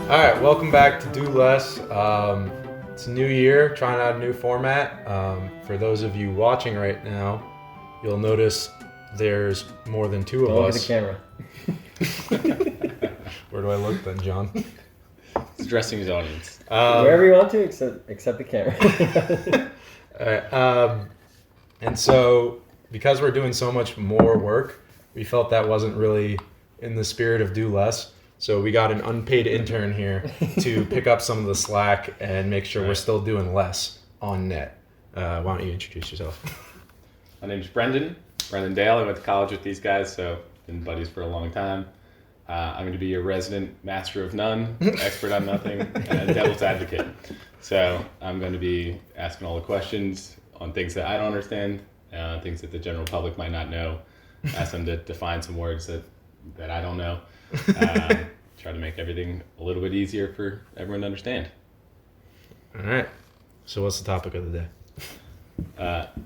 All right, welcome back to Do Less. It's a new year, trying out a new format. For those of you watching right now, you'll notice there's more than two of Look us. at the camera. Where do I look then, John? He's addressing his audience. Wherever you want to, except the camera. All right, and so because we're doing so much more work, we felt that wasn't really in the spirit of Do Less. So we got an unpaid intern here to pick up some of the slack and make sure we're still doing less on net. Why don't you introduce yourself? My name's Brendan Dale. I went to college with these guys, so been buddies for a long time. I'm going to be your resident master of none, expert on nothing, and devil's advocate. So I'm going to be asking all the questions on things that I don't understand, things that the general public might not know. Ask them to define some words that I don't know. Try to make everything a little bit easier for everyone to understand. All right. So what's the topic of the day?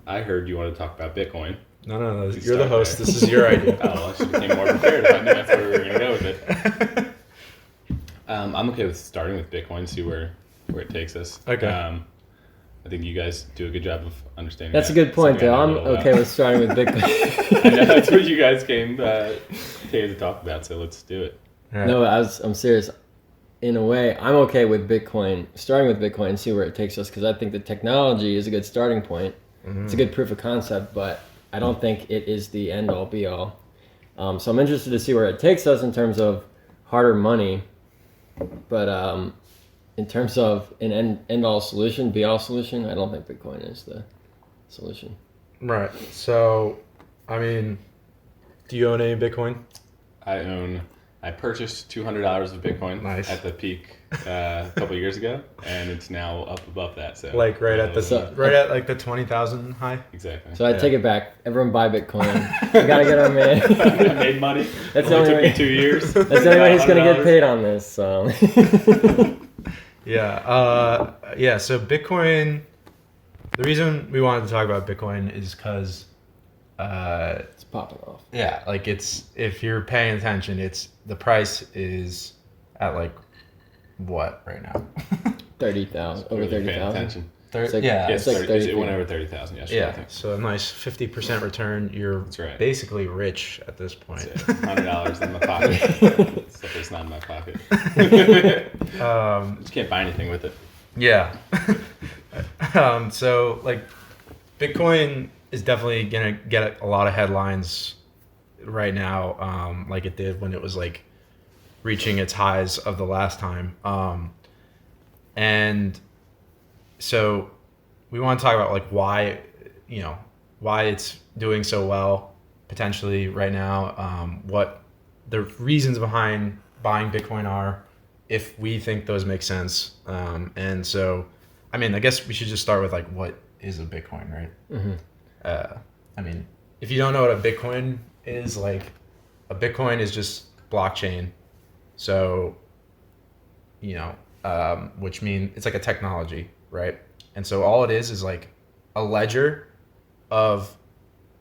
I heard you want to talk about Bitcoin. No. You're the host. There. This is your idea. I should have came more prepared if I knew that's where we were going to go with it. I'm okay with starting with Bitcoin, see where it takes us. Okay. I think you guys do a good job of understanding. That's a good point, Dale. I'm okay with starting with Bitcoin. I know that's what you guys came to talk about, so let's do it. Right. No, I'm serious. In a way, I'm okay with Bitcoin, starting with Bitcoin and see where it takes us, because I think the technology is a good starting point. Mm-hmm. It's a good proof of concept, but I don't think it is the end-all, be-all. So I'm interested to see where it takes us in terms of harder money, but in terms of an end-all solution, be-all solution, I don't think Bitcoin is the solution. Right. So, I mean, do you own any Bitcoin? I purchased $200 of Bitcoin at the peak a couple of years ago, and it's now up above that. So like right at the 20,000 high. Exactly. So I take it back. Everyone buy Bitcoin. We gotta get our man. I made money. That's the only took way. Me 2 years. That's the only way he's gonna get paid on this. So. Yeah. So Bitcoin. The reason we wanted to talk about Bitcoin is because it's popping off. Yeah, like if you're paying attention, the price is at like what right now? 30,000, over 30,000. It went over 30,000 yesterday. Yeah, I think. so a nice 50% return. You're basically rich at this point. $100 in my pocket. Except it's not in my pocket. Just can't buy anything with it. Yeah. So like, Bitcoin is definitely gonna get a lot of headlines right now, like it did when it was like reaching its highs of the last time. And so we want to talk about like why it's doing so well potentially right now, what the reasons behind buying Bitcoin are, if we think those make sense. And so, I mean, I guess we should just start with like, what is a Bitcoin, right? Mm-hmm. I mean, if you don't know what a Bitcoin is, like a Bitcoin is just blockchain. So, which means it's like a technology, right? And so all it is like a ledger of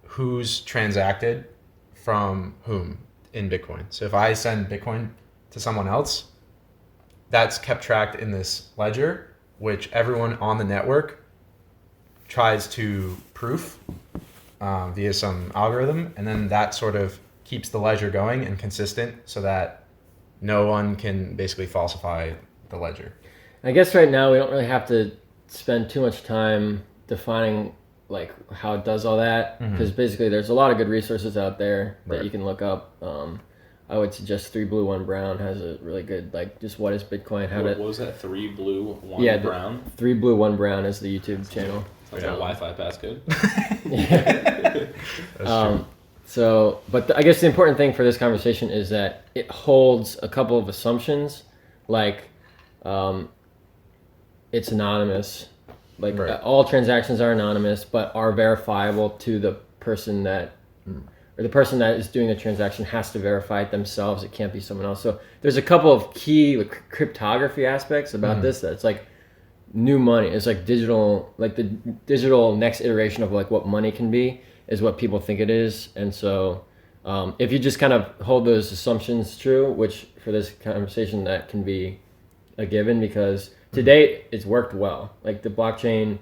who's transacted from whom in Bitcoin. So if I send Bitcoin to someone else, that's kept tracked in this ledger, which everyone on the network tries to proof via some algorithm, and then that sort of keeps the ledger going and consistent so that no one can basically falsify the ledger. I guess right now we don't really have to spend too much time defining like how it does all that, because basically there's a lot of good resources out there that you can look up. I would suggest 3 Blue 1 Brown has a really good, like, just what is Bitcoin, what was that, 3 Blue 1 Brown? 3 Blue 1 Brown is the YouTube channel. That's a Wi-Fi passcode. That's true. So, but I guess the important thing for this conversation is that it holds a couple of assumptions, like it's anonymous, like all transactions are anonymous, but are verifiable to the person that, or the person that is doing the transaction has to verify it themselves. It can't be someone else. So there's a couple of key cryptography aspects about this that's like new money. It's like digital, like the digital next iteration of like what money can be is what people think it is. And so if you just kind of hold those assumptions true, which for this conversation that can be a given because to date it's worked well. Like the blockchain,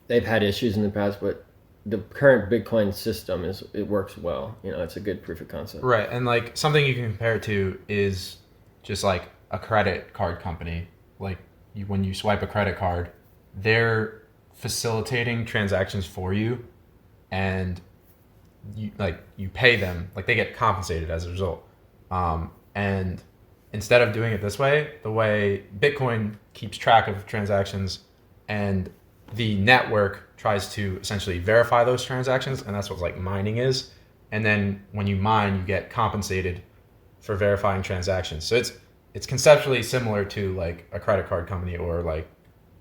they've had issues in the past, but the current Bitcoin system it works well. You know, it's a good proof of concept. Right, and like something you can compare it to is just like a credit card company. Like when you swipe a credit card, they're facilitating transactions for you, and you pay them, like they get compensated as a result. And instead of doing it this way, the way Bitcoin keeps track of transactions and the network tries to essentially verify those transactions, and that's what like mining is. And then when you mine, you get compensated for verifying transactions. So it's conceptually similar to like a credit card company or like,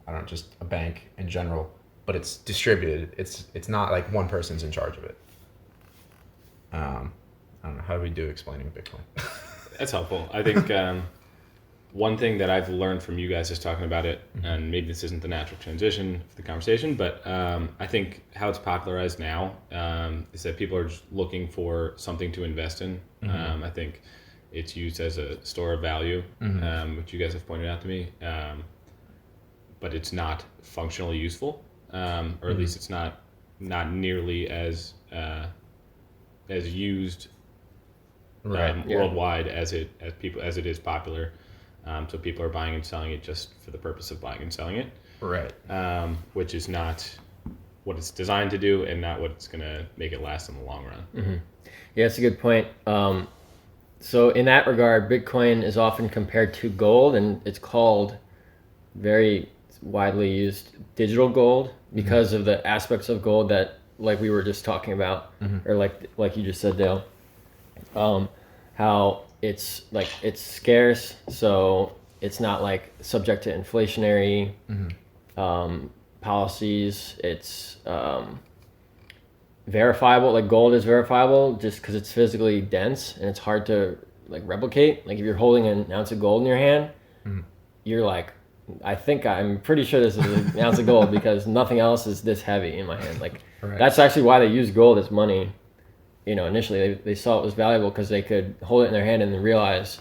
I don't know, just a bank in general, but it's distributed. It's not like one person's in charge of it. I don't know, how do we do explaining Bitcoin? That's helpful. I think one thing that I've learned from you guys just talking about it, and maybe this isn't the natural transition for the conversation, but I think how it's popularized now is that people are just looking for something to invest in. I think it's used as a store of value, which you guys have pointed out to me, but it's not functionally useful, or at least it's not nearly as used worldwide as it is popular. So people are buying and selling it just for the purpose of buying and selling it, Right. Which is not what it's designed to do, and not what's going to make it last in the long run. Yeah, that's a good point. So in that regard, Bitcoin is often compared to gold, and it's called very widely used digital gold because of the aspects of gold that, like we were just talking about, or like you just said, Dale, how it's scarce, so it's not like subject to inflationary policies. It's verifiable, like gold is verifiable just because it's physically dense and it's hard to like replicate. Like if you're holding an ounce of gold in your hand, you're like, I'm pretty sure this is an ounce of gold because nothing else is this heavy in my hand. Like that's actually why they use gold as money. You know, initially they saw it was valuable because they could hold it in their hand and then realize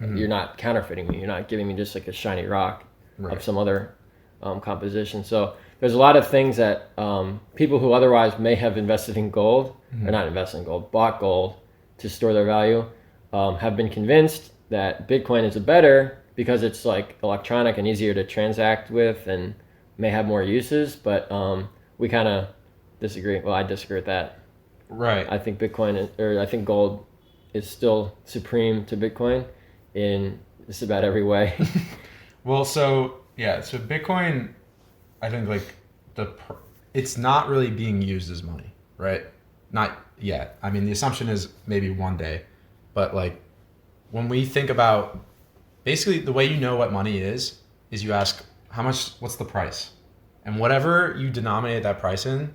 you're not counterfeiting me. You're not giving me just like a shiny rock of some other composition. So there's a lot of things that people who otherwise may have invested in gold, or not invested in gold, bought gold to store their value, have been convinced that Bitcoin is better because it's like electronic and easier to transact with and may have more uses. But we kind of disagree. Well, I disagree with that. Right. I think I think gold is still supreme to Bitcoin in just about every way. Well, so Bitcoin, I think like it's not really being used as money, right? Not yet. I mean, the assumption is maybe one day, but like when we think about basically the way you know what money is you ask what's the price, and whatever you denominate that price in,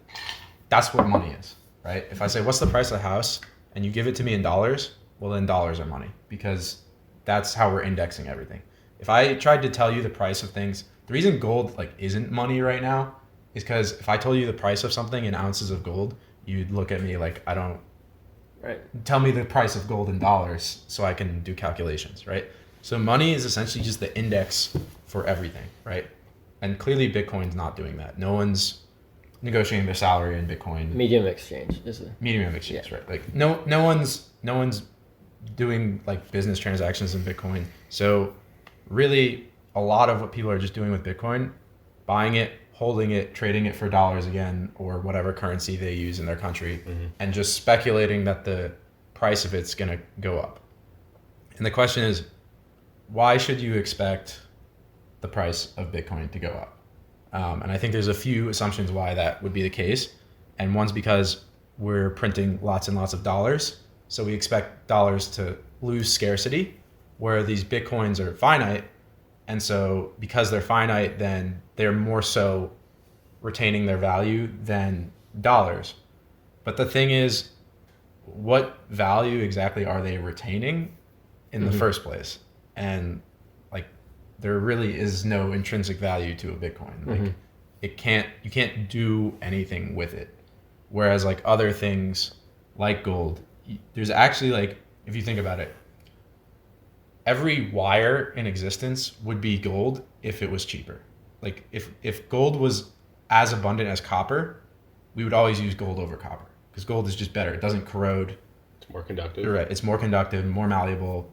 that's what money is. Right? If I say, what's the price of the house? And you give it to me in dollars, well, then dollars are money because that's how we're indexing everything. If I tried to tell you the price of things, the reason gold like isn't money right now is because if I told you the price of something in ounces of gold, you'd look at me like, I don't, tell me the price of gold in dollars so I can do calculations, right? So money is essentially just the index for everything, right? And clearly Bitcoin's not doing that. No one's negotiating their salary in Bitcoin. Medium exchange is it? Medium of exchange, right? Like no one's doing like business transactions in Bitcoin. So really, a lot of what people are just doing with Bitcoin, buying it, holding it, trading it for dollars again, or whatever currency they use in their country, and just speculating that the price of it's gonna go up. And the question is, why should you expect the price of Bitcoin to go up? And I think there's a few assumptions why that would be the case. And one's because we're printing lots and lots of dollars. So we expect dollars to lose scarcity, where these Bitcoins are finite. And so because they're finite, then they're more so retaining their value than dollars. But the thing is, what value exactly are they retaining in the first place? And there really is no intrinsic value to a Bitcoin. Like you can't do anything with it. Whereas like other things like gold, there's actually like, if you think about it, every wire in existence would be gold if it was cheaper. Like if gold was as abundant as copper, we would always use gold over copper because gold is just better. It doesn't corrode. It's more conductive. You're right. It's more conductive, more malleable.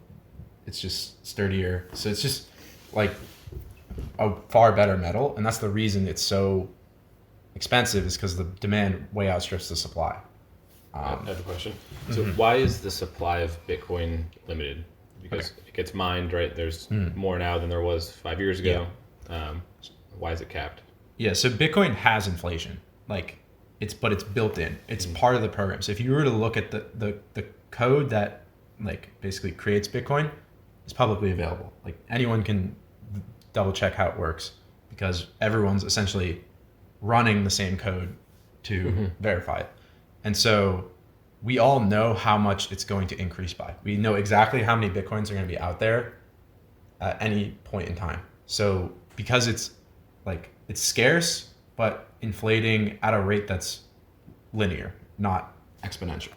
It's just sturdier. So it's just like a far better metal, and that's the reason it's so expensive is because the demand way outstrips the supply. I have a question. So why is the supply of Bitcoin limited? Because it gets mined, right? There's more now than there was 5 years ago. Why is it capped? Yeah, so Bitcoin has inflation. Like but it's built in. It's part of the program. So if you were to look at the code that like basically creates Bitcoin, it's publicly available. Like anyone can double check how it works because everyone's essentially running the same code to verify it. And so we all know how much it's going to increase by. We know exactly how many Bitcoins are going to be out there at any point in time. So because it's scarce, but inflating at a rate that's linear, not exponential.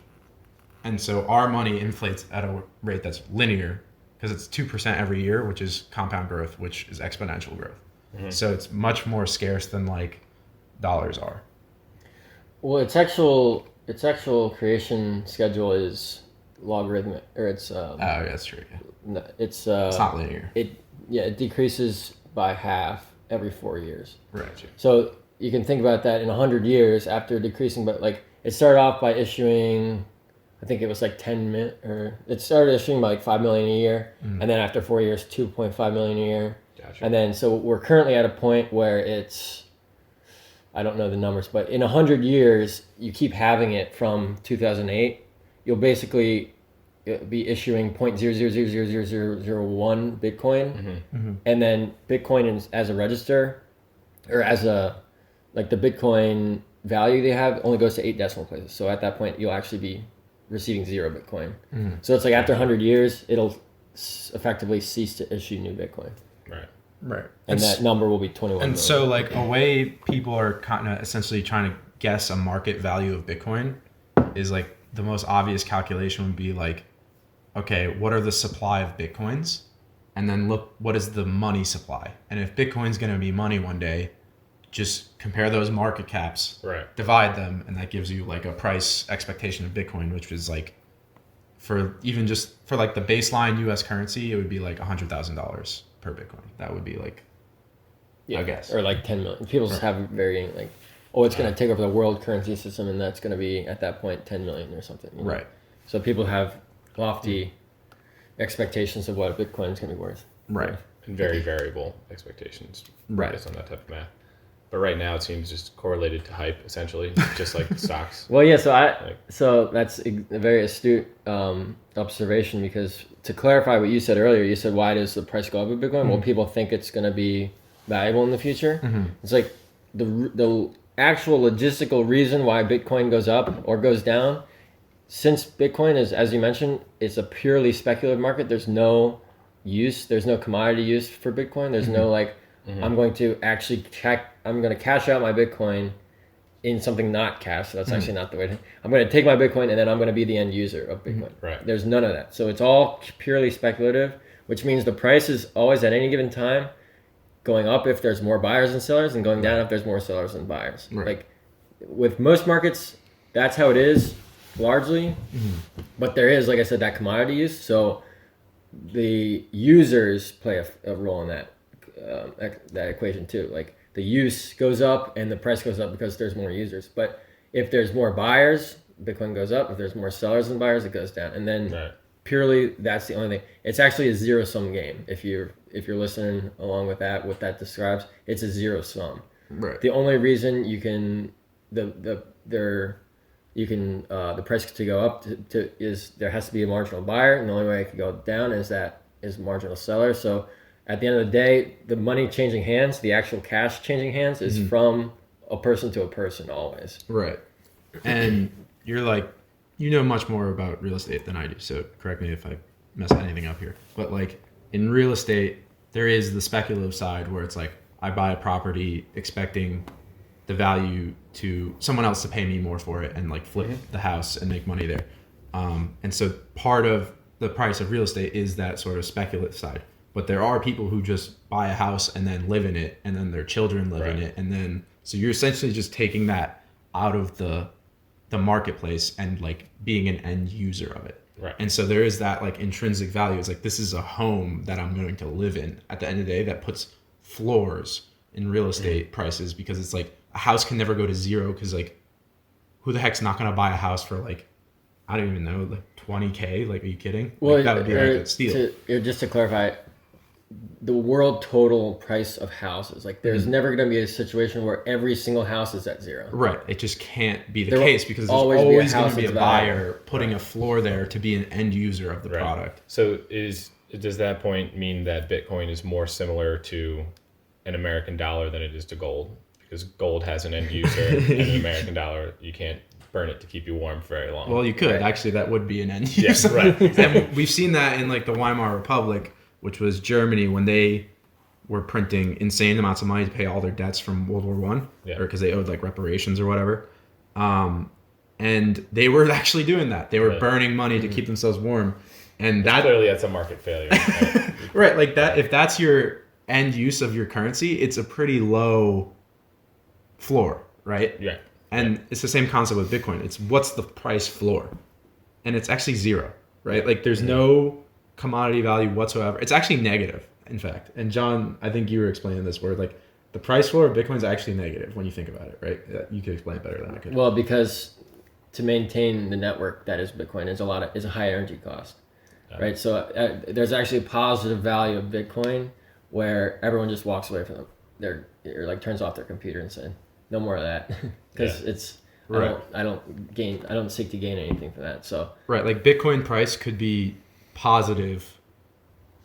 And so our money inflates at a rate that's linear because it's 2% every year, which is compound growth, which is exponential growth. So it's much more scarce than like dollars are. Well, its actual creation schedule is logarithmic, or it's Oh, yeah, that's true. Yeah. it's Not linear. It decreases by half every 4 years. Right. So you can think about that in 100 years after decreasing, but like it started off by issuing, I think it was like it started issuing by like 5 million a year, and then after 4 years, 2.5 million a year. Gotcha. And then so we're currently at a point where it's, I don't know the numbers, but in 100 years, you keep having it from 2008, you'll basically be issuing 0.00000001 Bitcoin, and then Bitcoin as a register, or as a, like the Bitcoin value they have only goes to 8 decimal places. So at that point, you'll actually be receiving 0 Bitcoin. So it's like after 100 years, it'll effectively cease to issue new Bitcoin. Right. And that number will be 21 And million. so like a way people are kind of essentially trying to guess a market value of Bitcoin is like the most obvious calculation would be like, okay, what are the supply of Bitcoins? And then look, what is the money supply? And if Bitcoin's going to be money one day, just compare those market caps, divide them, and that gives you like a price expectation of Bitcoin, which is like for like the baseline US currency, it would be like $100,000 per Bitcoin. That would be like, I guess. Or like 10 million. People just have varying, like, it's going to take over the world currency system, and that's going to be, at that point, 10 million or something. You know? Right. So people have lofty expectations of what Bitcoin is going to be worth. Right. And very variable expectations based on that type of math. But right now it seems just correlated to hype, essentially, just like stocks. Well, yeah, so that's a very astute observation, because to clarify what you said earlier, you said, why does the price go up with Bitcoin? Well, people think it's going to be valuable in the future. It's like the actual logistical reason why Bitcoin goes up or goes down, since Bitcoin is, as you mentioned, it's a purely speculative market. There's no commodity use for Bitcoin. There's no like, I'm going to actually I'm going to cash out my Bitcoin in something not cash. So that's actually not the way to, I'm going to take my Bitcoin and then I'm going to be the end user of Bitcoin. Right. There's none of that. So it's all purely speculative, which means the price is always at any given time going up if there's more buyers than sellers, and going down if there's more sellers than buyers. Right. Like with most markets, that's how it is largely. But there is, like I said, that commodity use. So the users play a role in that equation too. Like the use goes up and the price goes up because there's more users. But if there's more buyers, Bitcoin goes up. If there's more sellers than buyers, it goes down. And then purely, that's the only thing. It's actually a zero sum game. If you're listening along with that, what that describes, it's a zero sum. Right. The only reason you can the price to go up is there has to be a marginal buyer, and the only way it can go down is marginal seller. So at the end of the day, the money changing hands, the actual cash changing hands, is from a person to a person always. Right. And you're like, you know much more about real estate than I do, so correct me if I mess anything up here. But like in real estate, there is the speculative side where it's like, I buy a property expecting the value to someone else to pay me more for it and like flip the house and make money there. And so part of the price of real estate is that sort of speculative side. But there are people who just buy a house and then live in it, and then their children live in it, and then so you're essentially just taking that out of the marketplace and like being an end user of it. Right. And so there is that like intrinsic value. It's like, this is a home that I'm going to live in at the end of the day that puts floors in real estate prices, because it's like a house can never go to zero, because like who the heck's not going to buy a house for like, I don't even know, like $20K? Like, are you kidding? Well, like, that would be like a steal. Just to clarify, the world total price of houses, like there's never going to be a situation where every single house is at zero. Right. It just can't be the There will case, because there's always always be a going house to be a that's buyer valuable. putting a floor there to be an end user of the product. So does that point mean that Bitcoin is more similar to an American dollar than it is to gold? Because gold has an end user, and an American dollar, you can't burn it to keep you warm for very long. Well, you could. Right. Actually, that would be an end Yeah, user. right. And we've seen that in like the Weimar Republic, which was Germany, when they were printing insane amounts of money to pay all their debts from World War One, Yeah. or because they owed like reparations or whatever. And they were actually doing that. They were Really? burning money to keep themselves warm. And that Clearly, that's a market failure. Right? right, like that, if that's your end use of your currency, it's a pretty low floor, right? Yeah. And it's the same concept with Bitcoin. It's what's the price floor? And it's actually zero, right? Like there's no commodity value whatsoever. It's actually negative, in fact. And John, I think you were explaining this where like the price floor of Bitcoin is actually negative when you think about it, right? You could explain it better than I could. Well, because to maintain the network that is Bitcoin is a high energy cost, right? So there's actually a positive value of Bitcoin where everyone just walks away from their or like turns off their computer and says, no more of that, because it's Right. I don't seek to gain anything from that. So Right, like Bitcoin price could be positive,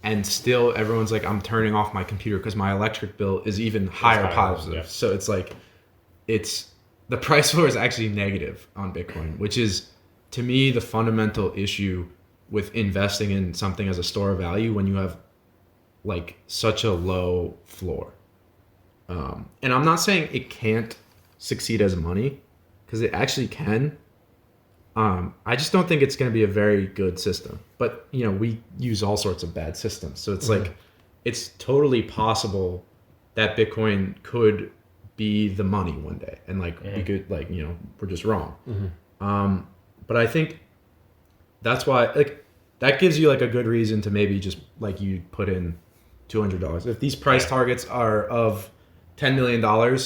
and still everyone's like, I'm turning off my computer because my electric bill is even higher higher, positive. yeah. So it's like, it's the price floor is actually negative on Bitcoin, which is to me the fundamental issue with investing in something as a store of value when you have like such a low floor. And I'm not saying it can't succeed as money, because it actually can. I just don't think it's going to be a very good system. But, you know, we use all sorts of bad systems. So it's like, it's totally possible that Bitcoin could be the money one day. And like, we could, like, you know, we're just wrong. But I think that's why, like, that gives you like a good reason to maybe just like you put in $200. If these price targets are of $10 million,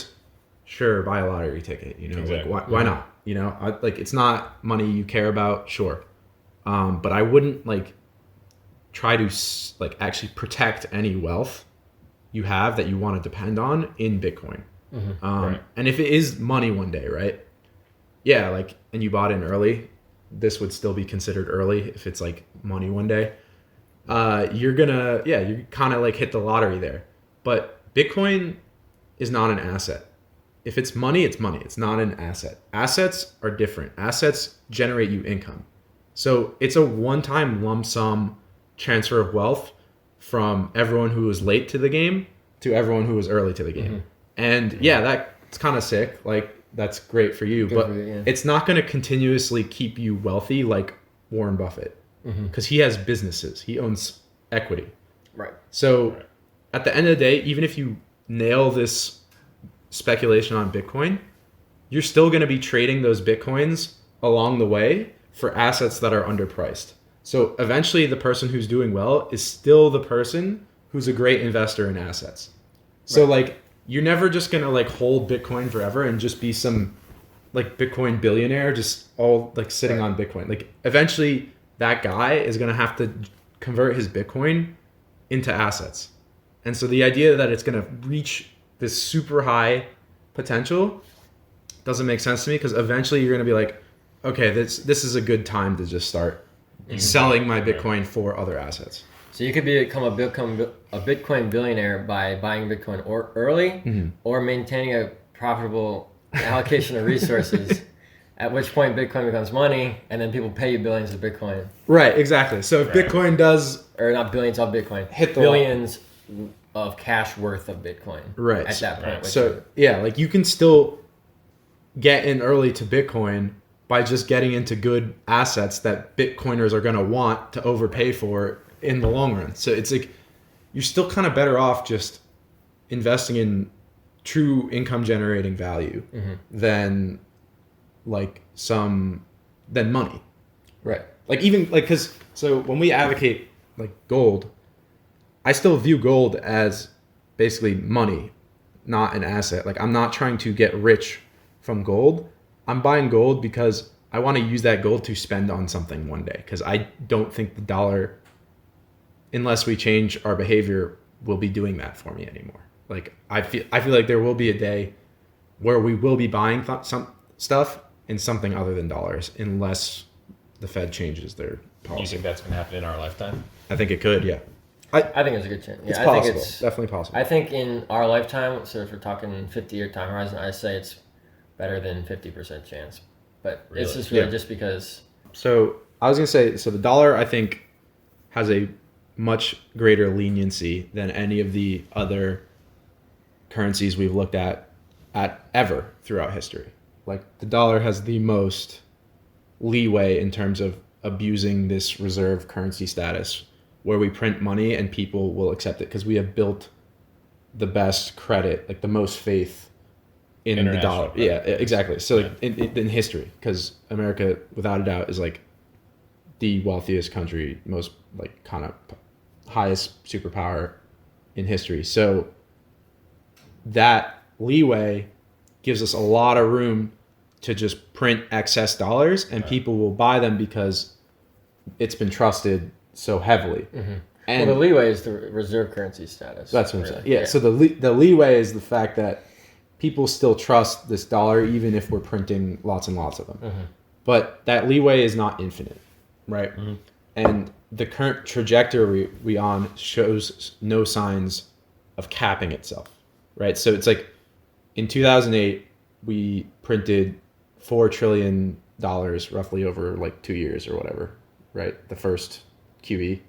sure, buy a lottery ticket, you know, Exactly. like why not? You know, like it's not money you care about, sure. But I wouldn't like try to like actually protect any wealth you have that you want to depend on in Bitcoin. Right. And if it is money one day, right? Yeah, like, and you bought in early, this would still be considered early if it's like money one day. You're you kind of like hit the lottery there. But Bitcoin is not an asset. If it's money, it's money. It's not an asset. Assets are different. Assets generate you income. So it's a one-time lump sum transfer of wealth from everyone who was late to the game to everyone who was early to the game. And yeah, that's kind of sick. Like, that's great for you. But for you, yeah. it's not going to continuously keep you wealthy like Warren Buffett, because he has businesses. He owns equity. right. So at the end of the day, even if you nail this speculation on Bitcoin, you're still going to be trading those Bitcoins along the way for assets that are underpriced. So eventually the person who's doing well is still the person who's a great investor in assets. So like, you're never just going to like hold Bitcoin forever and just be some like Bitcoin billionaire just all like sitting on Bitcoin. Like eventually that guy is going to have to convert his Bitcoin into assets. And so the idea that it's going to reach this super high potential doesn't make sense to me, because eventually you're going to be like, okay, this is a good time to just start selling my Bitcoin for other assets. So you could become a Bitcoin billionaire by buying Bitcoin early or maintaining a profitable allocation of resources, at which point Bitcoin becomes money and then people pay you billions of Bitcoin. Right, exactly. So if Bitcoin does Or not billions of Bitcoin, hit the billions of cash worth of Bitcoin right at that point. which So yeah, like you can still get in early to Bitcoin by just getting into good assets that Bitcoiners are going to want to overpay for in the long run. So it's like you're still kind of better off just investing in true income generating value than than money. Right. Like even like because so when we advocate like gold, I still view gold as basically money, not an asset. Like I'm not trying to get rich from gold. I'm buying gold because I want to use that gold to spend on something one day. Because I don't think the dollar, unless we change our behavior, will be doing that for me anymore. Like I feel like there will be a day where we will be buying some stuff in something other than dollars, unless the Fed changes their policy. You think that's going to happen in our lifetime? I think it could, yeah. I think it's a good chance. Yeah, It's I possible. think it's Definitely possible. I think in our lifetime, so if we're talking 50-year time horizon, I say it's better than 50% chance. But it's just really just because. So I was gonna say, so the dollar I think has a much greater leniency than any of the other currencies we've looked at ever throughout history. Like the dollar has the most leeway in terms of abusing this reserve currency status, where we print money and people will accept it because we have built the best credit, like the most faith in the dollar. Yeah, exactly. So like in history, because America, without a doubt, is like the wealthiest country, most like kind of highest superpower in history. So that leeway gives us a lot of room to just print excess dollars, and people will buy them because it's been trusted so heavily. And Well, the leeway is the reserve currency status. that's what I'm saying. Yeah. So the leeway is the fact that people still trust this dollar, even if we're printing lots and lots of them. But that leeway is not infinite, right? And the current trajectory we on shows no signs of capping itself, right? So it's like in 2008, we printed $4 trillion roughly over like 2 years or whatever, right? The first QE.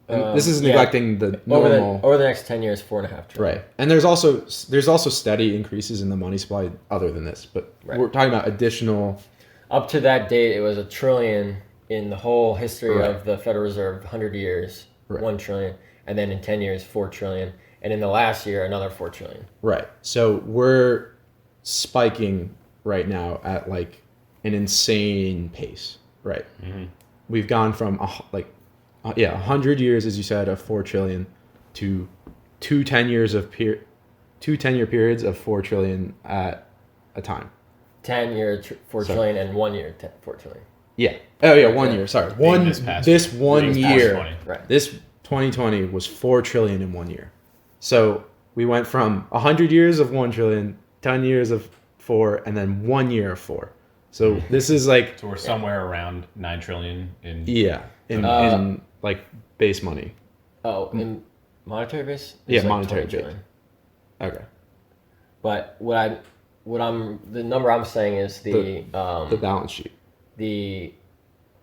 And this is neglecting the normal. Over the next 10 years, 4.5 trillion. Right. And there's also steady increases in the money supply other than this, but we're talking about additional. Up to that date, it was $1 trillion in the whole history of the Federal Reserve, 100 years, $1 trillion, and then in 10 years, $4 trillion, and in the last year, another $4 trillion. Right. So we're spiking right now at like an insane pace, right? We've gone from 100 years, as you said, of 4 trillion to two 10-year periods of 4 trillion at a time. 10 year 4 trillion and 1 year 4 trillion. Yeah. Oh yeah, 1 year. Sorry. This one year. 20. Right. This 2020 was 4 trillion in 1 year. So we went from 100 years of 1 trillion, 10 years of 4, and then 1 year of 4. So this is like. So we're somewhere around 9 trillion in. Yeah. In like base money. Oh, in monetary base? Yeah, It's like monetary 20 base. trillion. Okay. But the number I'm saying is The balance sheet. the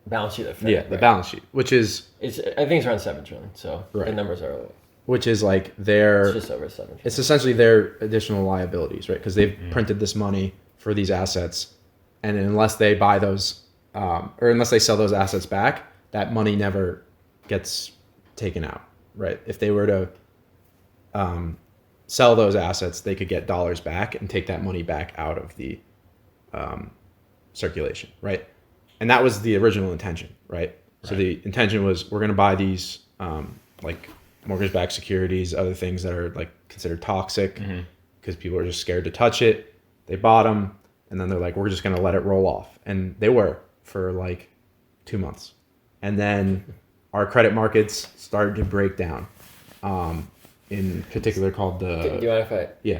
balance sheet of the Fed. Yeah, the balance sheet, which is I think it's around 7 trillion. So the numbers are like their. it's just over 7 trillion. It's essentially their additional liabilities, right? Because they've printed this money for these assets, and unless they buy those, or unless they sell those assets back, that money never gets taken out, right? If they were to sell those assets, they could get dollars back and take that money back out of the circulation, right? And that was the original intention, right? So the intention was we're going to buy these like mortgage-backed securities, other things that are like considered toxic because people are just scared to touch it. They bought them, and then they're like, we're just going to let it roll off. And they were for like 2 months. And then our credit markets started to break down, in particular called the... Do you mind if I... Yeah.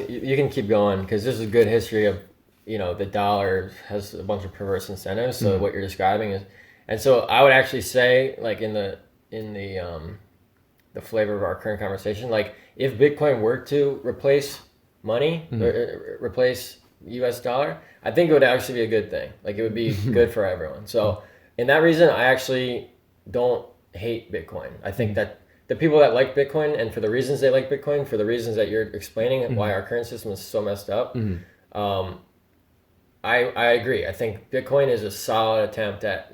You can keep going, because this is a good history of, the dollar has a bunch of perverse incentives. So what you're describing is... And so I would actually say, like in the flavor of our current conversation, like if Bitcoin were to replace money, or replace US dollar, I think it would actually be a good thing. Like it would be good for everyone. So... In that reason, I actually don't hate Bitcoin. I think that the people that like Bitcoin, and for the reasons they like Bitcoin, for the reasons that you're explaining why our current system is so messed up, I I agree. I think Bitcoin is a solid attempt at,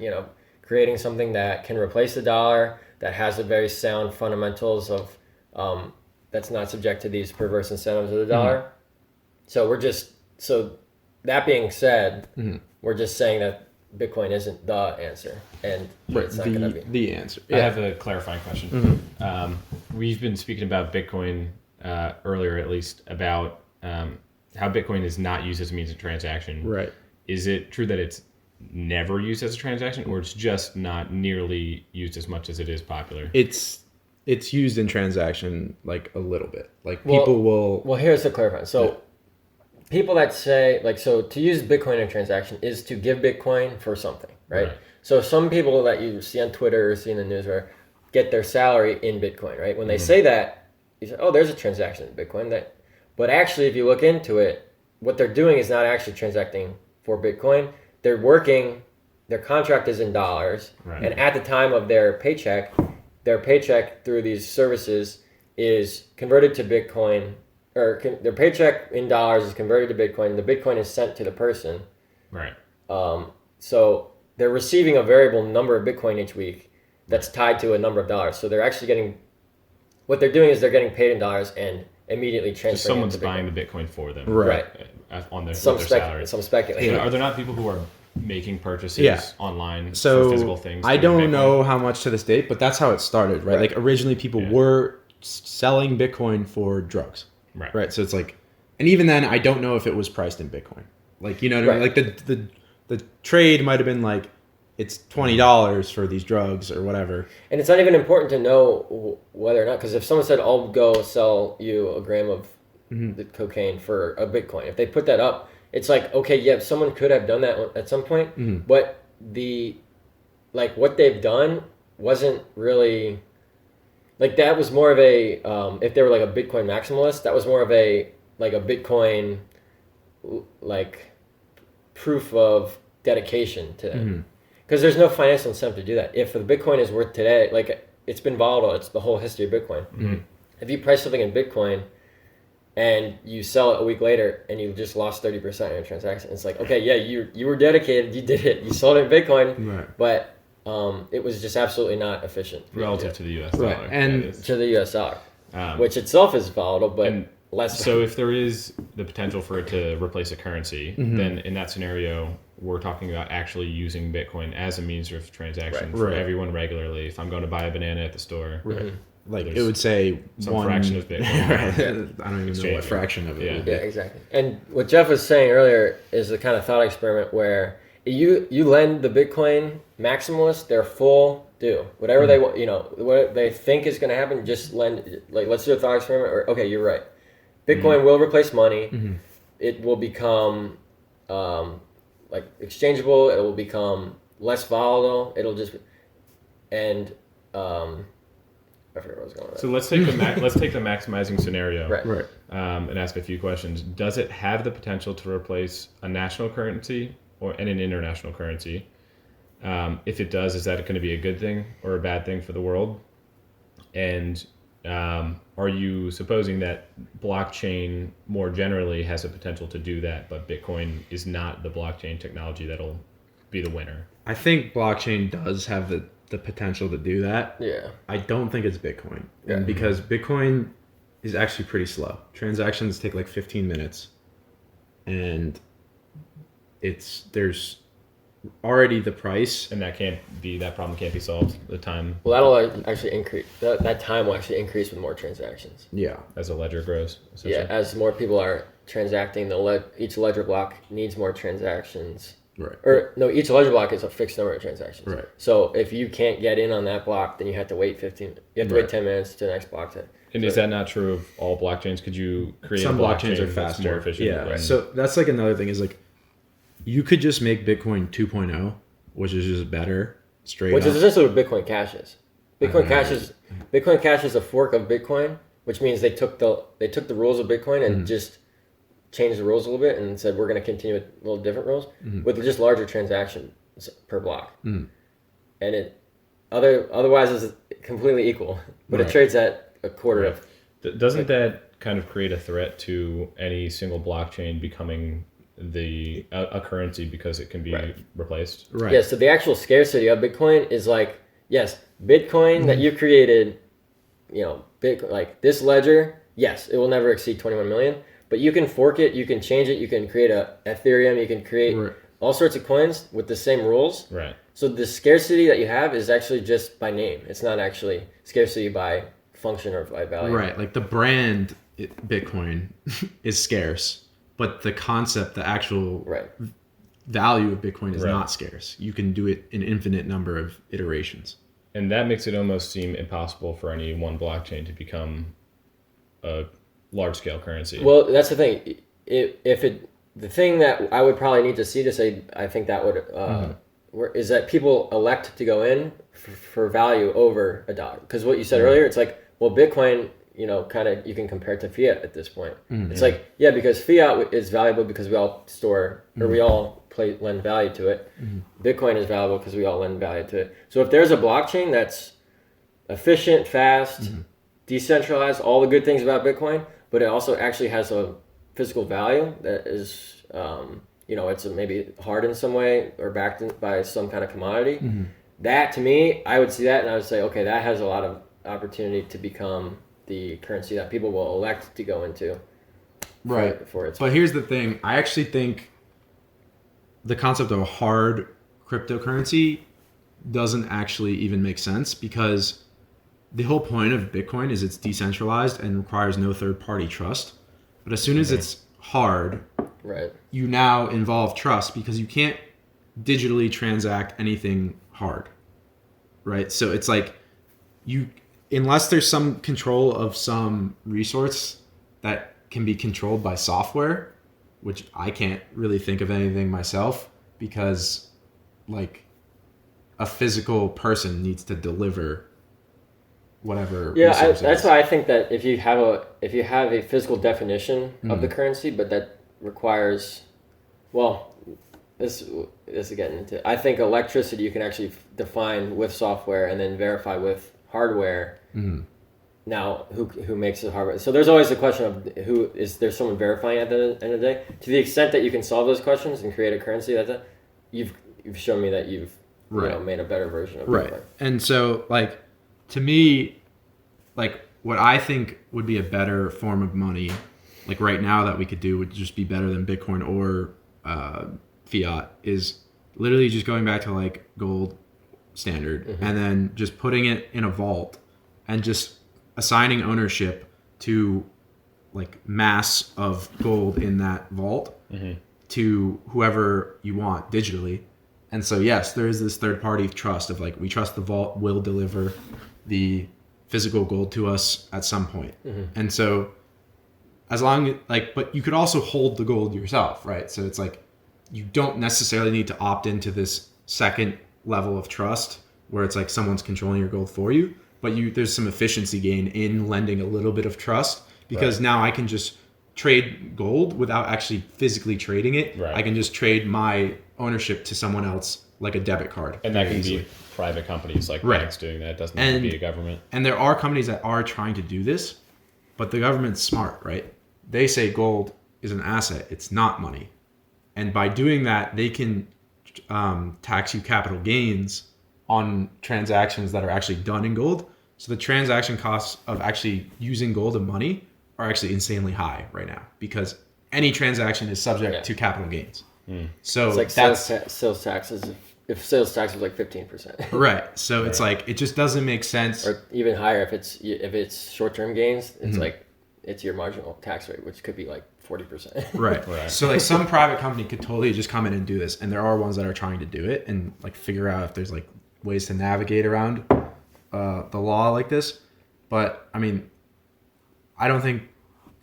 creating something that can replace the dollar, that has the very sound fundamentals of, that's not subject to these perverse incentives of the dollar. So that being said, we're just saying that Bitcoin isn't the answer, and it's not going to be the answer. I have a clarifying question. We've been speaking about Bitcoin earlier, at least, about how Bitcoin is not used as a means of transaction. Right. Is it true that it's never used as a transaction, or it's just not nearly used as much as it is popular? It's used in transaction like a little bit. Like people will. Well, here's the clarifying. So people that say to use Bitcoin in transaction is to give Bitcoin for something, right? So some people that you see on Twitter or see in the news get their salary in Bitcoin, right? When they say that, you say, oh, there's a transaction in Bitcoin. But actually, if you look into it, what they're doing is not actually transacting for Bitcoin. They're working, their contract is in dollars, and at the time of their paycheck through these services is converted to Bitcoin, or their paycheck in dollars is converted to Bitcoin, and the Bitcoin is sent to the person. Right. So they're receiving a variable number of Bitcoin each week that's tied to a number of dollars. So they're actually what they're doing is they're getting paid in dollars and immediately transferring. So someone's it to buying the Bitcoin for them. Right. On their Some salary. Some speculation. Are there not people who are making purchases online for physical things? I don't know how much to this date, but that's how it started, right? Like originally people were selling Bitcoin for drugs. Right. So it's like, and even then I don't know if it was priced in Bitcoin. Like, you know what I mean? Like the trade might have been like, it's $20 for these drugs or whatever. And it's not even important to know whether or not, because if someone said, I'll go sell you a gram of the cocaine for a Bitcoin, if they put that up, it's like, okay, yeah, someone could have done that at some point, but what they've done wasn't really, like that was more of a, if they were like a Bitcoin maximalist, that was more of a Bitcoin, like proof of dedication to them. Because there's no financial incentive to do that. If the Bitcoin is worth today, like it's been volatile, it's the whole history of Bitcoin. If you price something in Bitcoin and you sell it a week later and you just lost 30% in your transaction, it's like, okay, yeah, you were dedicated, you did it, you sold it in Bitcoin, but it was just absolutely not efficient. Relative to the US dollar. And to the US dollar, which itself is volatile, but less. So if there is the potential for it to replace a currency, then in that scenario, we're talking about actually using Bitcoin as a means of transaction for everyone regularly. If I'm going to buy a banana at the store, like it would say some fraction of Bitcoin. I don't even know what fraction of it. Yeah, exactly. And what Jeff was saying earlier is the kind of thought experiment where you lend the Bitcoin maximalists their full due. Whatever they want, what they think is going to happen, just lend. Like, let's do a thought experiment. Or okay, you're right. Bitcoin will replace money. It will become like exchangeable. It will become less volatile. It'll just I forget where I was going with that. So let's take the maximizing scenario, right. And ask a few questions. Does it have the potential to replace a national currency and an international currency? If it does, is that going to be a good thing or a bad thing for the world? And are you supposing that blockchain more generally has the potential to do that, but Bitcoin is not the blockchain technology that'll be the winner? I think blockchain does have the potential to do that. Yeah. I don't think it's Bitcoin. Because Bitcoin is actually pretty slow. Transactions take like 15 minutes. And there's already the price. And that problem can't be solved. The time. Well, that'll actually increase. That time will actually increase with more transactions. Yeah. As a ledger grows. Yeah, as more people are transacting, each ledger block needs more transactions. Right. Or no, each ledger block is a fixed number of transactions. Right. So if you can't get in on that block, then you have to wait 15. You have to wait 10 minutes to the next block. Is that not true of all blockchains? Could you create some a blockchain blockchains are that's faster, more efficient? Yeah. So that's like another thing is like you could just make Bitcoin 2.0, which is just better straight Which up. is essentially what Bitcoin Cash is. Bitcoin Cash is a fork of Bitcoin, which means they took the rules of Bitcoin and just changed the rules a little bit and said we're going to continue with little different rules with just larger transactions per block. And it otherwise is completely equal, but it trades at a quarter of. Doesn't that kind of create a threat to any single blockchain becoming a currency because it can be replaced. Right. Yeah, so the actual scarcity of Bitcoin is like, yes, Bitcoin that you created, like this ledger, yes, it will never exceed 21 million, but you can fork it, you can change it, you can create a Ethereum, you can create all sorts of coins with the same rules. Right. So the scarcity that you have is actually just by name. It's not actually scarcity by function or by value. Right. Like the brand Bitcoin is scarce, but the concept, the actual value of Bitcoin is not scarce. You can do it an infinite number of iterations. And that makes it almost seem impossible for any one blockchain to become a large-scale currency. Well, that's the thing. The thing that I would probably need to see to say I think that would is that people elect to go in for value over a dollar. Because what you said earlier, it's like, well, Bitcoin, kind of you can compare it to fiat at this point. It's like, yeah, because fiat is valuable because we all store or we all lend value to it. Bitcoin is valuable because we all lend value to it. So if there's a blockchain that's efficient, fast, decentralized, all the good things about Bitcoin, but it also actually has a physical value that is, it's maybe hard in some way or backed by some kind of commodity. That, to me, I would see that and I would say, okay, that has a lot of opportunity to become the currency that people will elect to go into. Right. But here's the thing. I actually think the concept of a hard cryptocurrency doesn't actually even make sense because the whole point of Bitcoin is it's decentralized and requires no third-party trust. But as soon as it's hard, you now involve trust because you can't digitally transact anything hard, right? So it's like unless there's some control of some resource that can be controlled by software, which I can't really think of anything myself because like a physical person needs to deliver whatever. Yeah, that's why I think that if you have a physical definition of the currency, but that requires, this is getting into. I think electricity you can actually define with software and then verify with hardware. Now, who makes the hardware? So there's always the question of is there someone verifying at the end of the day? To the extent that you can solve those questions and create a currency, you've shown me that you've made a better version of Bitcoin. And so to me, what I think would be a better form of money, like right now that we could do would just be better than Bitcoin or fiat, is literally just going back to gold standard and then just putting it in a vault and just assigning ownership to mass of gold in that vault to whoever you want digitally. And so, yes, there is this third party trust of we trust the vault will deliver the physical gold to us at some point. And so as long but you could also hold the gold yourself, right? So it's you don't necessarily need to opt into this second level of trust where it's someone's controlling your gold for you, but there's some efficiency gain in lending a little bit of trust because now I can just trade gold without actually physically trading it. I can just trade my ownership to someone else like a debit card. And that can be private companies banks doing that. It doesn't have to be a government. And there are companies that are trying to do this, but the government's smart, right? They say gold is an asset. It's not money. And by doing that, they can tax you capital gains on transactions that are actually done in gold. So the transaction costs of actually using gold and money are actually insanely high right now because any transaction is subject to capital gains. So it's that's sales taxes. If sales tax was 15%, right? So it's it just doesn't make sense, or even higher if it's short-term gains. It's it's your marginal tax rate, which could be 40%. Right. So some private company could totally just come in and do this, and there are ones that are trying to do it and figure out if there's ways to navigate around the law like this. But I mean, I think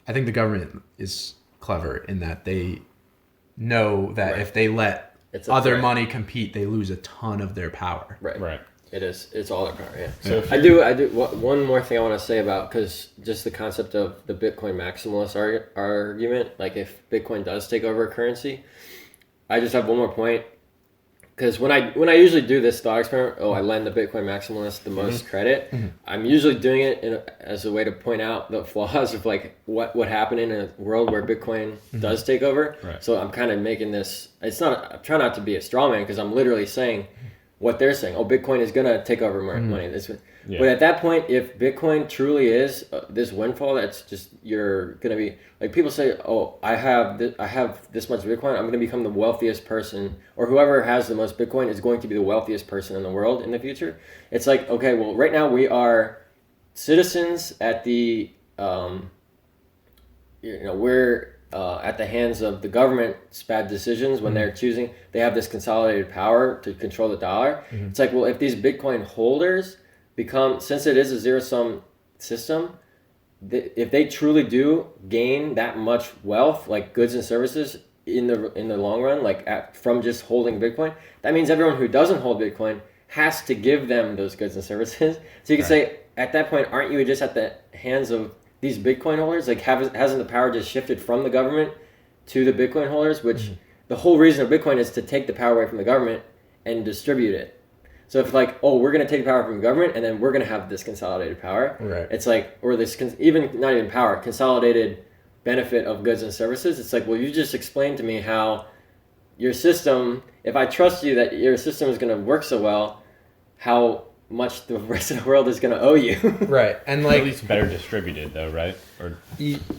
the government is clever in that they know that if they let other money compete, they lose a ton of their power. Right. It is. It's all their power. Yeah. So I do. One more thing I want to say about because just the concept of the Bitcoin maximalist argument. If Bitcoin does take over a currency, I just have one more point Because when I usually do this thought experiment, I lend the Bitcoin maximalist the most credit. I'm usually doing it as a way to point out the flaws of like what happened in a world where Bitcoin does take over. Right. So I'm kind of making this. I'm trying not to be a straw man because I'm literally saying what they're saying. Oh, Bitcoin is gonna take over money. Yeah. But at that point, if Bitcoin truly is this windfall, that's just you're gonna be like people say, oh, I have this much Bitcoin, I'm gonna become the wealthiest person, or whoever has the most Bitcoin is going to be the wealthiest person in the world in the future. It's like, okay, well, right now we are citizens at the we're at the hands of the government's bad decisions when they're choosing. They have this consolidated power to control the dollar. It's like, well, if these Bitcoin holders since it is a zero-sum system, if they truly do gain that much wealth, like goods and services in the long run, from just holding Bitcoin, that means everyone who doesn't hold Bitcoin has to give them those goods and services. So you can say, at that point, aren't you just at the hands of these Bitcoin holders? Like, hasn't the power just shifted from the government to the Bitcoin holders? Which the whole reason of Bitcoin is to take the power away from the government and distribute it. So if we're going to take power from the government and then we're going to have this consolidated power, Right. it's like, or this not even power, consolidated benefit of goods and services. It's like, well, you just explained to me how your system, if I trust you that your system is going to work so well, how much the rest of the world is going to owe you. Right. And At least better distributed though, right? Or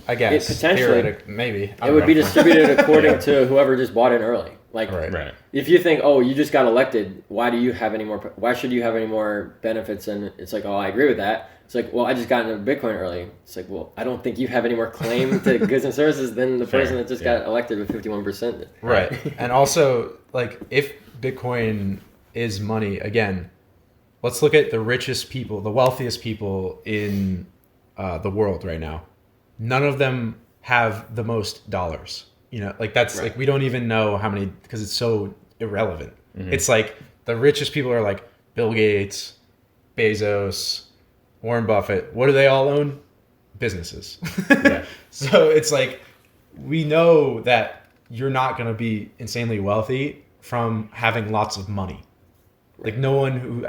I guess potentially, maybe it would be distributed according to whoever just bought in early. right. If you think, oh, you just got elected, why should you have any more benefits? And it's like, oh, I agree with that. It's like, well, I just got into Bitcoin early. It's like, well, I don't think you have any more claim to goods and services than the person that just got elected with 51%. Right. And also, like, if Bitcoin is money, again, let's look at the richest people, the wealthiest people in the world right now. None of them have the most dollars. That's like, we don't even know how many, because it's so irrelevant. It's like the richest people are like Bill Gates, Bezos, Warren Buffett. What do they all own? Businesses. So it's like, we know that you're not going to be insanely wealthy from having lots of money. Like, no one who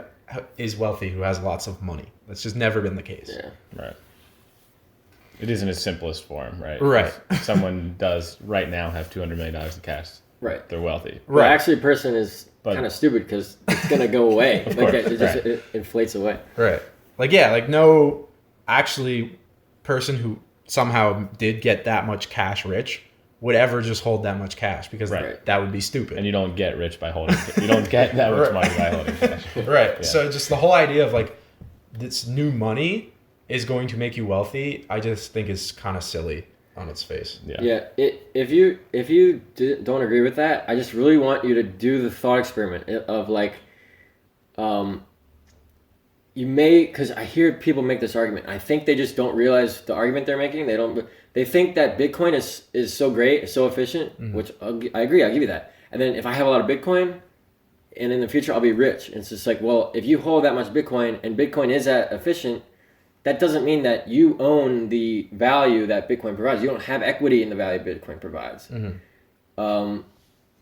is wealthy who has lots of money. That's just never been the case. Yeah. Right. It is in its simplest form, right? Right. If someone does right now have $200 million in cash, Right. they're wealthy. Right. Actually, a person is kind of stupid because it's going to go away. Of course, it inflates away. Right. No actually person who somehow did get that much cash rich would ever just hold that much cash, because that would be stupid. And you don't get rich by holding. You don't get that much money by holding cash. Right. Yeah. So just the whole idea of like this new money is going to make you wealthy, I just think is kind of silly on its face. Yeah. If you don't agree with that, I just really want you to do the thought experiment of like, you may, because I hear people make this argument. I think they just don't realize the argument they're making. They think that Bitcoin is so great, so efficient, which I agree. I'll give you that. And then if I have a lot of Bitcoin, and in the future I'll be rich. And it's just like, well, if you hold that much Bitcoin and Bitcoin is that efficient, that doesn't mean that you own the value that Bitcoin provides. You don't have equity in the value Bitcoin provides.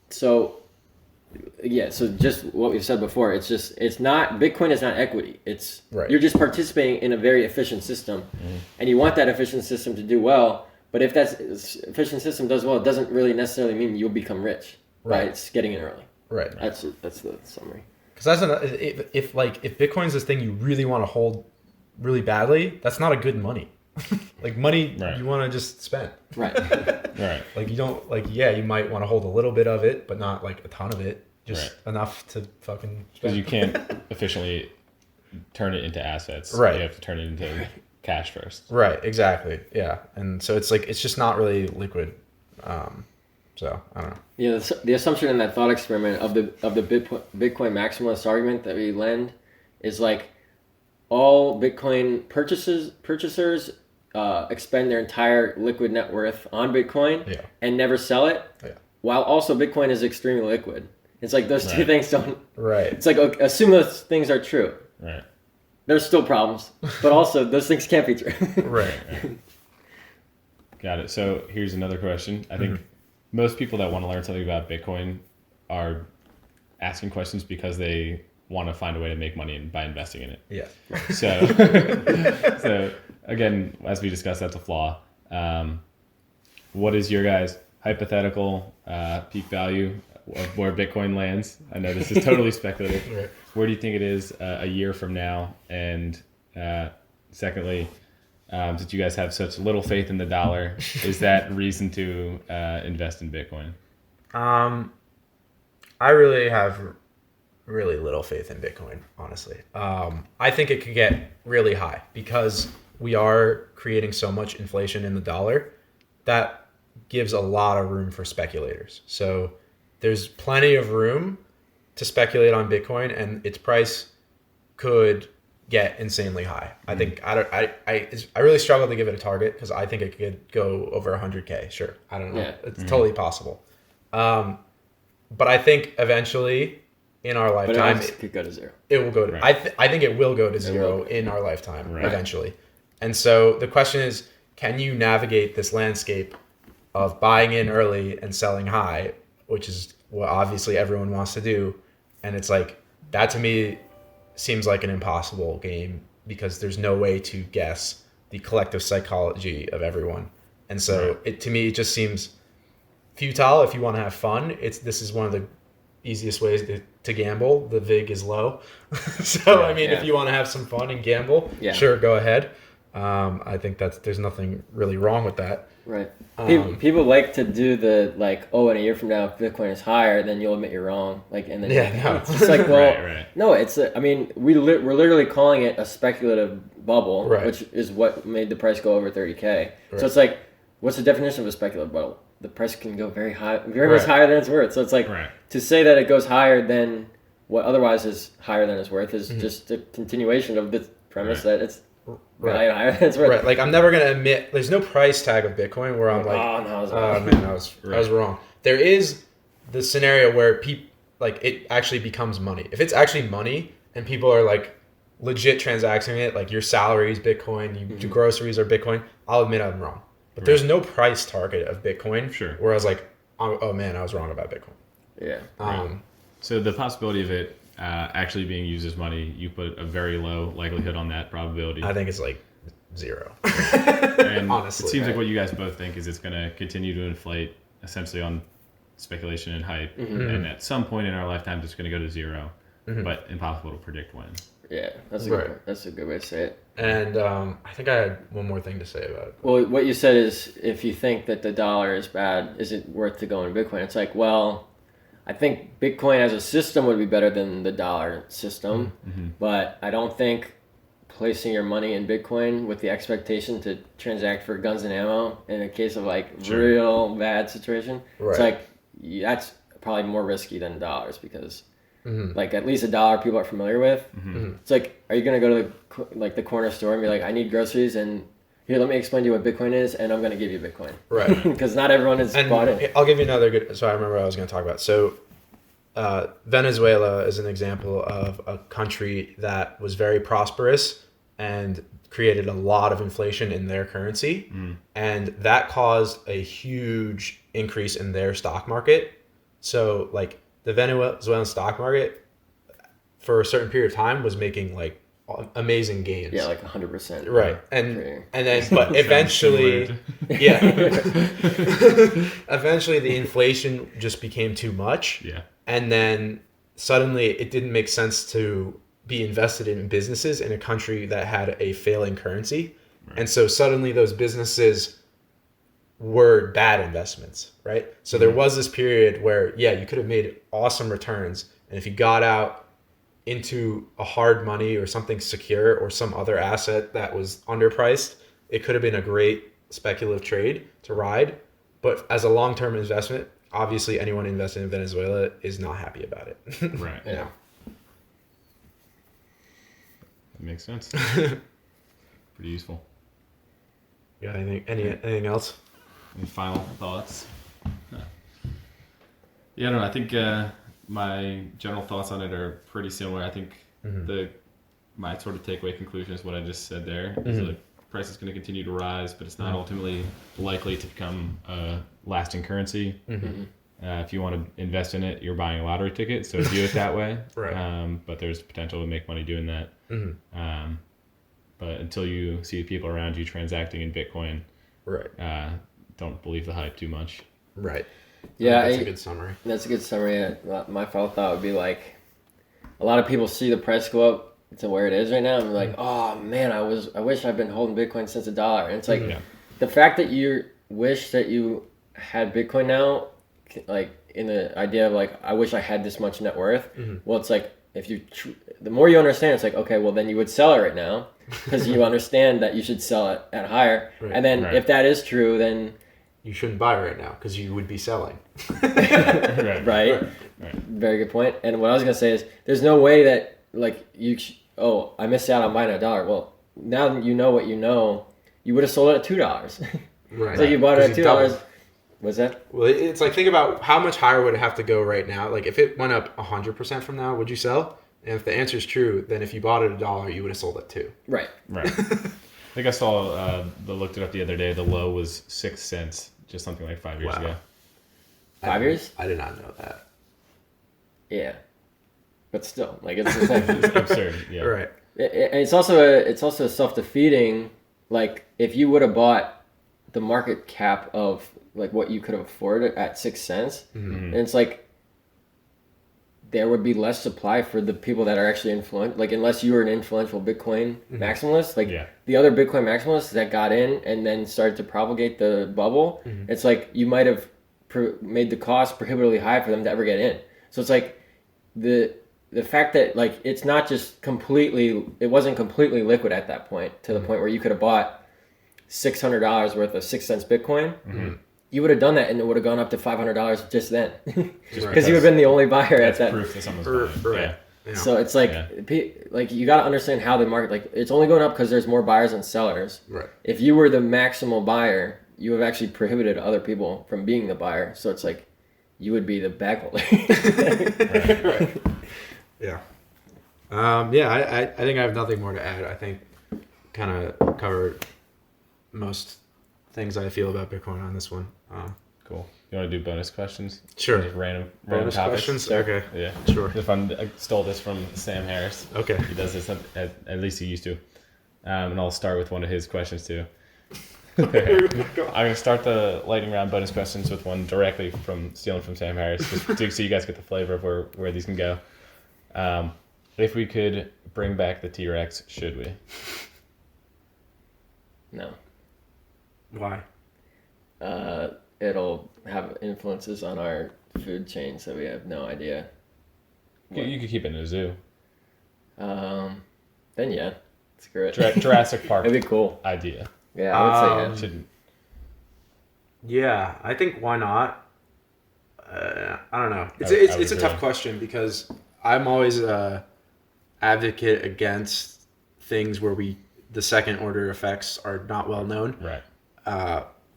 So just what we've said before, Bitcoin is not equity. It's you're just participating in a very efficient system, and you want that efficient system to do well. But if that efficient system does well, it doesn't really necessarily mean you'll become rich. Right? It's getting in early. Right. That's the summary. Because if Bitcoin's this thing you really want to hold really badly, that's not a good money. Like money you want to just spend. Right. Right. Like you don't you might want to hold a little bit of it, but not like a ton of it. Just enough to fucking spend. Because you can't efficiently turn it into assets. Right. You have to turn it into cash first. Right, exactly. Yeah. And so it's like, it's just not really liquid. So I don't know. Yeah, the assumption in that thought experiment of the Bitcoin maximalist argument that we lend is like all Bitcoin purchasers expend their entire liquid net worth on Bitcoin and never sell it, while also Bitcoin is extremely liquid. It's like those two things don't. Right. It's like, okay, assume those things are true. Right. There's still problems, but also those things can't be true. Right. Got it. So here's another question. I think most people that want to learn something about Bitcoin are asking questions because they want to find a way to make money by investing in it. Yeah. So again, as we discussed, that's a flaw. What is your guys' hypothetical peak value of where Bitcoin lands? I know this is totally speculative. Right. Where do you think it is a year from now? And secondly, since you guys have such little faith in the dollar, is that reason to invest in Bitcoin? I really have really little faith in Bitcoin, honestly. I think it could get really high because we are creating so much inflation in the dollar that gives a lot of room for speculators. So there's plenty of room to speculate on Bitcoin, and its price could get insanely high. I think I really struggle to give it a target because I think it could go over 100K. Sure, I don't know. Yeah. It's totally possible. But I think eventually in our But lifetime, it could go to zero. it will go to. Right. I think it will go to zero will. in our lifetime Right. eventually. And so the question is, can you navigate this landscape of buying in early and selling high, which is what obviously everyone wants to do? And it's like that to me seems like an impossible game because there's no way to guess the collective psychology of everyone. And so to me it just seems futile if you want to have fun. This is one of the easiest ways to gamble. The vig is low. So I mean, if you want to have some fun and gamble, sure, go ahead. I think there's nothing really wrong with that. Right. People like to do the in a year from now, if Bitcoin is higher, then you'll admit you're wrong. And then it's just like, well, Right. no, it's. We're literally calling it a speculative bubble, Right. which is what made the price go over 30K. Right. So it's like, what's the definition of a speculative bubble? The price can go very high, very much higher than it's worth. So it's like to say that it goes higher than what otherwise is higher than it's worth is just a continuation of the premise that it's valued higher than it's worth. Right. Like I'm never gonna admit there's no price tag of Bitcoin where I'm like, I was wrong. There is the scenario where it actually becomes money. If it's actually money and people are like legit transacting it, like your salary is Bitcoin, you do groceries are Bitcoin, I'll admit I'm wrong. But there's no price target of Bitcoin. Sure. Where I was like, oh man, I was wrong about Bitcoin. Yeah. So the possibility of it actually being used as money, you put a very low likelihood on that probability. I think it's like 0. And honestly, it seems like what you guys both think is it's going to continue to inflate essentially on speculation and hype. And at some point in our lifetime, it's going to go to 0, but impossible to predict when. Yeah, that's a good way to say it. And I think I had one more thing to say about it. Well, what you said is if you think that the dollar is bad, is it worth to go in Bitcoin? It's like, well, I think Bitcoin as a system would be better than the dollar system, but I don't think placing your money in Bitcoin with the expectation to transact for guns and ammo in a case of real bad situation, it's like that's probably more risky than dollars because at least a dollar people are familiar with. It's like, are you gonna go to the corner store and be like, I need groceries and here, let me explain to you what Bitcoin is, and I'm going to give you Bitcoin. Right. Because not everyone is bought in. I'll give you another good... So I remember what I was going to talk about. So Venezuela is an example of a country that was very prosperous and created a lot of inflation in their currency. And that caused a huge increase in their stock market. So the Venezuelan stock market for a certain period of time was making amazing gains. Yeah, 100%. Right. And then but eventually eventually the inflation just became too much. Yeah. And then suddenly it didn't make sense to be invested in businesses in a country that had a failing currency. Right. And so suddenly those businesses were bad investments, right? So there was this period where you could have made awesome returns, and if you got out into a hard money or something secure or some other asset that was underpriced, it could have been a great speculative trade to ride. But as a long-term investment, obviously anyone invested in Venezuela is not happy about it. Right. Yeah. That makes sense. Pretty useful. You got anything else? Any final thoughts? Yeah, I don't know. I think my general thoughts on it are pretty similar. I think my sort of takeaway conclusion is what I just said there. Is the price is going to continue to rise, but it's not ultimately likely to become a lasting currency. If you want to invest in it, you're buying a lottery ticket, so do it that way. Right. But there's potential to make money doing that. Mm-hmm. But until you see people around you transacting in Bitcoin, Right. Don't believe the hype too much. Right. Yeah, That's a good summary. That's a good summary. My final thought would be like, a lot of people see the price go up to where it is right now, and be like, oh man, I wish I've been holding Bitcoin since $1. And it's like, the fact that you wish that you had Bitcoin now, like in the idea of like, I wish I had this much net worth. Well, it's like, if you, the more you understand, it's like, okay, well then you would sell it right now because you understand that you should sell it at higher. Right. And then if that is true, then you shouldn't buy right now because you would be selling. right. Very good point. And what I was gonna say is, there's no way that like I missed out on buying $1. Well, now that you know what you know, you would have sold it at $2. Right. So you bought it at $2. What's that? Well, it's like, think about how much higher would it have to go right now. Like if it went up 100% from now, would you sell? And if the answer is true, then if you bought it $1, you would have sold it $2. Right. I think I saw looked it up the other day. The low was 6 cents, just something like 5 years ago. 5 years? I did not know that. Yeah, but still, like it's the same. It's absurd. Yeah. Right. It's also self-defeating. Like if you would have bought the market cap of like what you could have afforded at 6 cents, and it's like there would be less supply for the people that are actually influential. Like unless you were an influential Bitcoin maximalist, like the other Bitcoin maximalists that got in and then started to propagate the bubble, it's like you might have made the cost prohibitively high for them to ever get in. So it's like the fact that like it's not just it wasn't completely liquid at that point to the point where you could have bought $600 worth of 6 cents Bitcoin. You would have done that and it would have gone up to $500 just then, because you would have been the only buyer at that. Proof that someone's buying. Right. Yeah. So it's like like you got to understand how the market, like it's only going up because there's more buyers than sellers. Right. If you were the maximal buyer, you have actually prohibited other people from being the buyer. So it's like you would be the bag holder. Right. Yeah. I think I have nothing more to add. I think kind of covered most things I feel about Bitcoin on this one. Cool. You want to do bonus questions? Sure. Just random Bonus topics? questions? Okay. Yeah. Sure. I stole this from Sam Harris. Okay. He does this, at least he used to. And I'll start with one of his questions too. I'm going to start the lightning round bonus questions with one directly stealing from Sam Harris, just so you guys get the flavor of where these can go. If we could bring back the T-Rex, should we? No. Why? It'll have influences on our food chain, so we have no idea. You could keep it in a zoo. Then yeah, screw it. Jurassic Park. It'd be cool. Idea. Yeah, I would say Shouldn't. Yeah, I think why not? I don't know. It's a tough question because I'm always advocate against things where the second order effects are not well known. Right.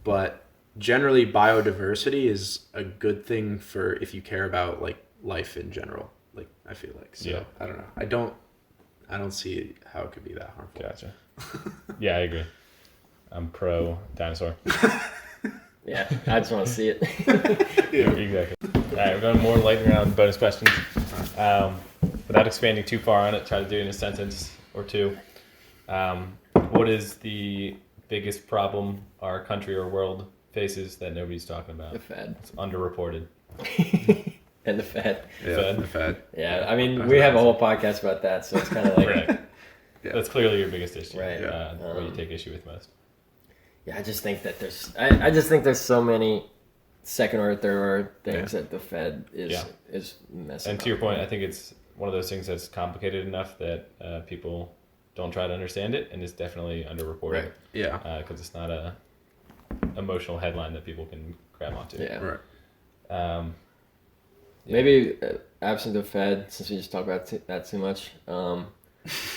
But generally biodiversity is a good thing for if you care about like life in general. Like I feel like. So Yeah. I don't know. I don't see how it could be that harmful. Gotcha. Yeah, I agree. I'm pro dinosaur. Yeah, I just want to see it. Yeah, exactly. All right, we're going more lightning round bonus questions. Without expanding too far on it, try to do it in a sentence or two. What is the biggest problem our country or world faces that nobody's talking about? The Fed. It's underreported. And the Fed. Yeah, the Fed. Yeah, I mean, we have a whole podcast about that, so it's kind of like... Right. Yeah. That's clearly your biggest issue. Right. What you take issue with most. Yeah, I just think that there's so many second or third order things that the Fed is messing And to your point, I think it's one of those things that's complicated enough that people don't try to understand it, and it's definitely underreported. Right. Yeah. Because it's not a emotional headline that people can grab onto. Yeah. Right. Maybe absent the Fed, since we just talked about that too much,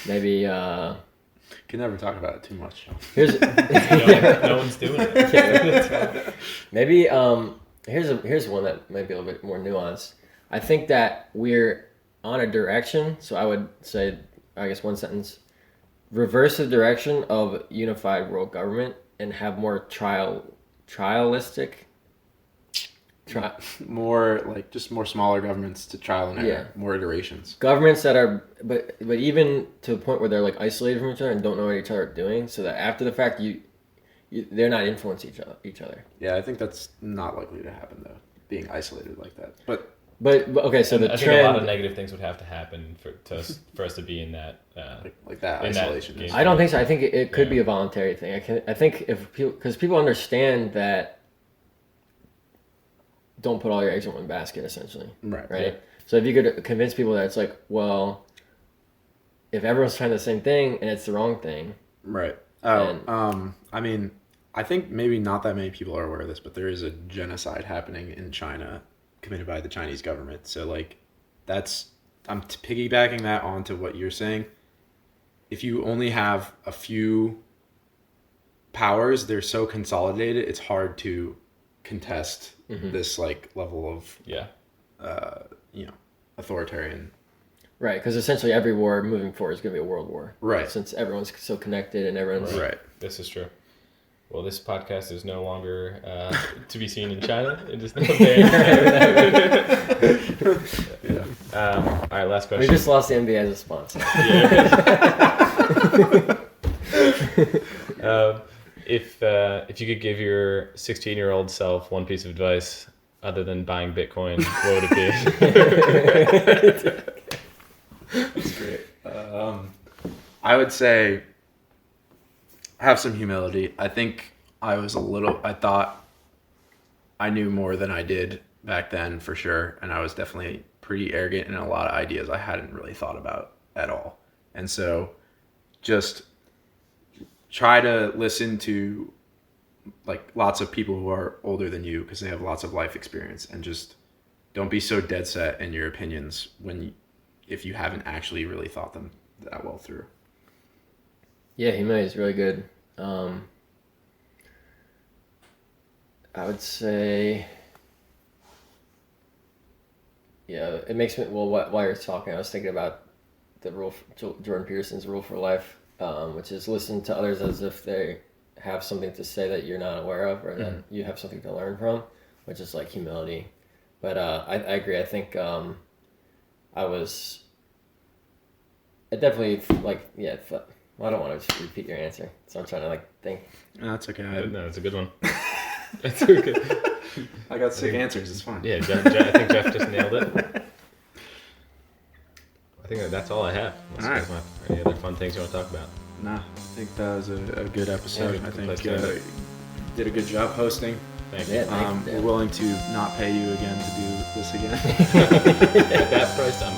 maybe... Can never talk about it too much. Here's No one's doing it. maybe here's one that might be a little bit more nuanced. I think that we're on a direction, so I would say, I guess one sentence, reverse the direction of unified world government and have more trialistic more like just more smaller governments to trial and error, Yeah. more iterations. Governments that are, but even to the point where they're like isolated from each other and don't know what each other are doing, so that after the fact they're not influencing each other. Yeah, I think that's not likely to happen though, being isolated like that. But okay, so the I trend. think a lot of negative things would have to happen for us to be in that. like that in that isolation. game. I don't think so. I think it could Yeah. be a voluntary thing. I think if because people understand that. Don't put all your eggs in one basket, essentially. Right. Right. So if you could convince people that it's like, well, if everyone's trying the same thing and it's the wrong thing. Right. Oh, And- I mean, I think maybe not that many people are aware of this, but there is a genocide happening in China committed by the Chinese government. So like, I'm piggybacking that onto what you're saying. If you only have a few powers, they're so consolidated, it's hard to contest this like level of authoritarian. Right, because essentially every war moving forward is going to be a world war. Right. Since everyone's so connected and everyone's... Right. This is true. Well, this podcast is no longer to be seen in China. It is now banned. All right, last question. We just lost the NBA as a sponsor. If you could give your 16-year-old self one piece of advice other than buying Bitcoin, what would it be? That's great. I would say have some humility. I think I thought I knew more than I did back then for sure. And I was definitely pretty arrogant in a lot of ideas I hadn't really thought about at all. And so just try to listen to like lots of people who are older than you because they have lots of life experience, and just don't be so dead set in your opinions if you haven't actually really thought them that well through. Yeah, humility is really good. I would say, yeah, it makes me, well, while you're talking, I was thinking about the rule, Jordan Peterson's rule for life, which is listen to others as if they have something to say that you're not aware of, or that you have something to learn from, which is like humility. But I agree. I think I definitely like, yeah, I don't want to just repeat your answer, so I'm trying to like think. No, that's okay. No, it's a good one. It's okay. I got sick answers. It's fine. Yeah, I think Jeff just nailed it. I think that's all I have. All right. Any other fun things you want to talk about? Nah, I think that was a good episode. Yeah, I think let's do it. did a good job hosting. Thank Yeah, you. thank you. We're willing to not pay you again to do this again. At that price, I'm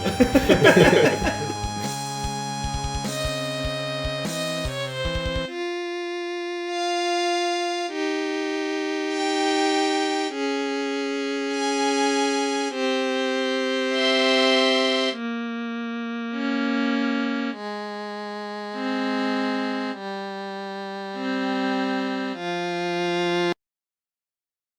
in.